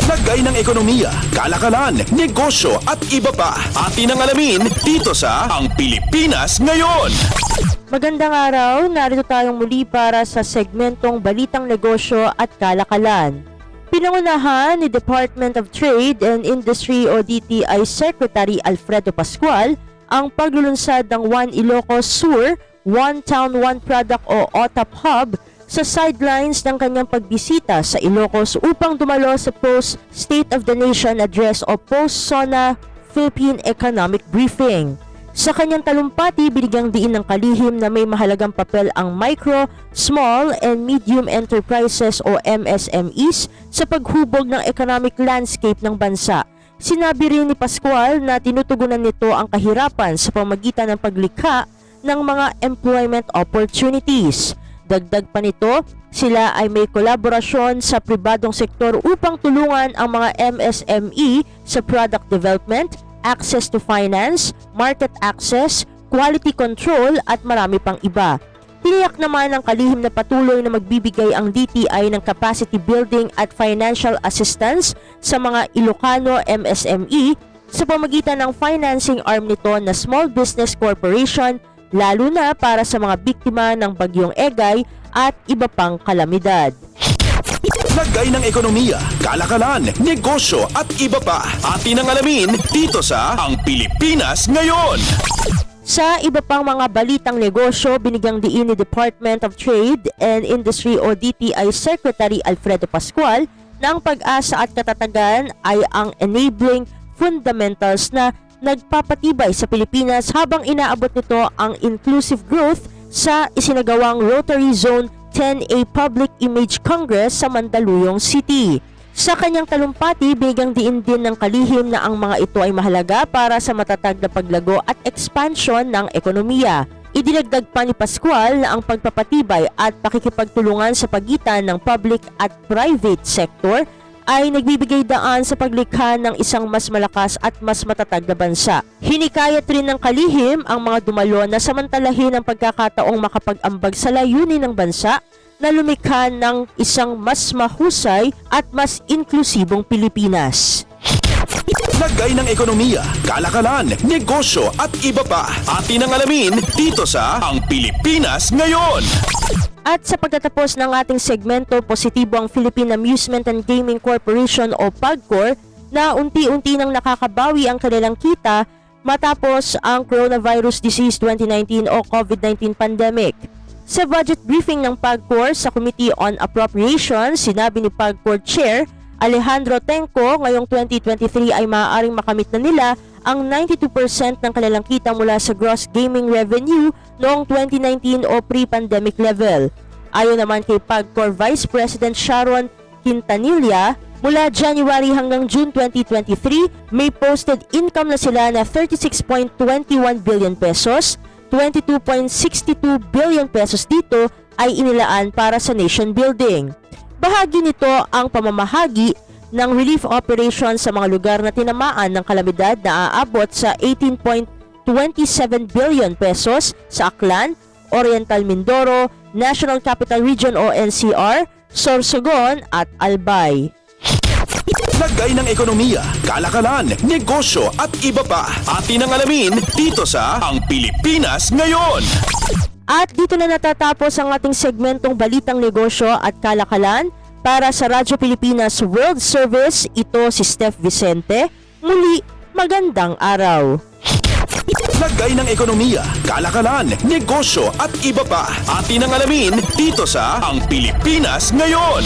Lagay ng ekonomiya, kalakalan, negosyo at iba pa. Atin ang alamin dito sa Ang Pilipinas Ngayon. Magandang araw, narito tayong muli para sa segmentong Balitang Negosyo at Kalakalan. Pinangunahan ni Department of Trade and Industry o DTI Secretary Alfredo Pascual ang paglulunsad ng One Ilocos Sur, One Town, One Product o OTAP Hub sa sidelines ng kanyang pagbisita sa Ilocos upang dumalo sa Post-State of the Nation Address o Post-SONA Philippine Economic Briefing. Sa kanyang talumpati, binigyang diin ng kalihim na may mahalagang papel ang micro, small, and medium enterprises o MSMEs sa paghubog ng economic landscape ng bansa. Sinabi rin ni Pascual na tinutugunan nito ang kahirapan sa pamagitan ng paglikha ng mga employment opportunities. Dagdag pa nito, sila ay may kolaborasyon sa pribadong sektor upang tulungan ang mga MSME sa product development, access to finance, market access, quality control at marami pang iba. Tiniyak naman ng kalihim na patuloy na magbibigay ang DTI ng capacity building at financial assistance sa mga Ilocano MSME sa pamagitan ng financing arm nito na Small Business Corporation, lalo na para sa mga biktima ng Bagyong Egay at iba pang kalamidad. Lagay ng ekonomiya, kalakalan, negosyo at iba pa. Atin ang alamin dito sa Ang Pilipinas Ngayon. Sa iba pang mga balitang negosyo, binigyang diin ni Department of Trade and Industry o DTI Secretary Alfredo Pascual na ang pag-asa at katatagan ay ang enabling fundamentals na nagpapatibay sa Pilipinas habang inaabot nito ang inclusive growth sa isinagawang Rotary Zone 10A Public Image Congress sa Mandaluyong City. Sa kanyang talumpati, binigyang diin din ng kalihim na ang mga ito ay mahalaga para sa matatag na paglago at expansion ng ekonomiya. Idinagdag pa ni Pascual na ang pagpapatibay at pakikipagtulungan sa pagitan ng public at private sector ay nagbibigay daan sa paglikha ng isang mas malakas at mas matatag na bansa. Hinikayat rin ng kalihim ang mga dumalo na samantalahin ang pagkakataong makapag-ambag sa layunin ng bansa na lumikha ng isang mas mahusay at mas inklusibong Pilipinas. Lagay ng ekonomiya, kalakalan, negosyo at iba pa. Atin ang alamin dito sa Ang Pilipinas Ngayon. At sa pagtatapos ng ating segmento, positibo ang Philippine Amusement and Gaming Corporation o PAGCOR na unti-unti nang nakakabawi ang kanilang kita matapos ang Coronavirus Disease 2019 o COVID-19 pandemic. Sa budget briefing ng PAGCOR sa Committee on Appropriations, sinabi ni PAGCOR Chair Alejandro Tenco ngayong 2023 ay maaaring makamit na nila ang 92% ng kanilang kita mula sa gross gaming revenue noong 2019 o pre-pandemic level. Ayon naman kay PAGCOR Vice President Sharon Quintanilla, mula January hanggang June 2023, may posted income na sila na 36.21 billion pesos, 22.62 billion pesos dito ay inilaan para sa nation building. Bahagi nito ang pamamahagi ng relief operations sa mga lugar na tinamaan ng kalamidad na aabot sa 18.27 billion pesos sa Aklan, Oriental Mindoro, National Capital Region o NCR, Sorsogon at Albay. Lagay ng ekonomiya, kalakalan, negosyo at iba pa. Atin ang alamin dito sa Ang Pilipinas Ngayon. At dito na natatapos ang ating segmentong Balitang Negosyo at Kalakalan. Para sa Radyo Pilipinas World Service, ito si Steph Vicente. Muli, magandang araw. Lagay ng ekonomiya, kalakalan, negosyo at iba pa. Atin ang alamin dito sa Ang Pilipinas Ngayon.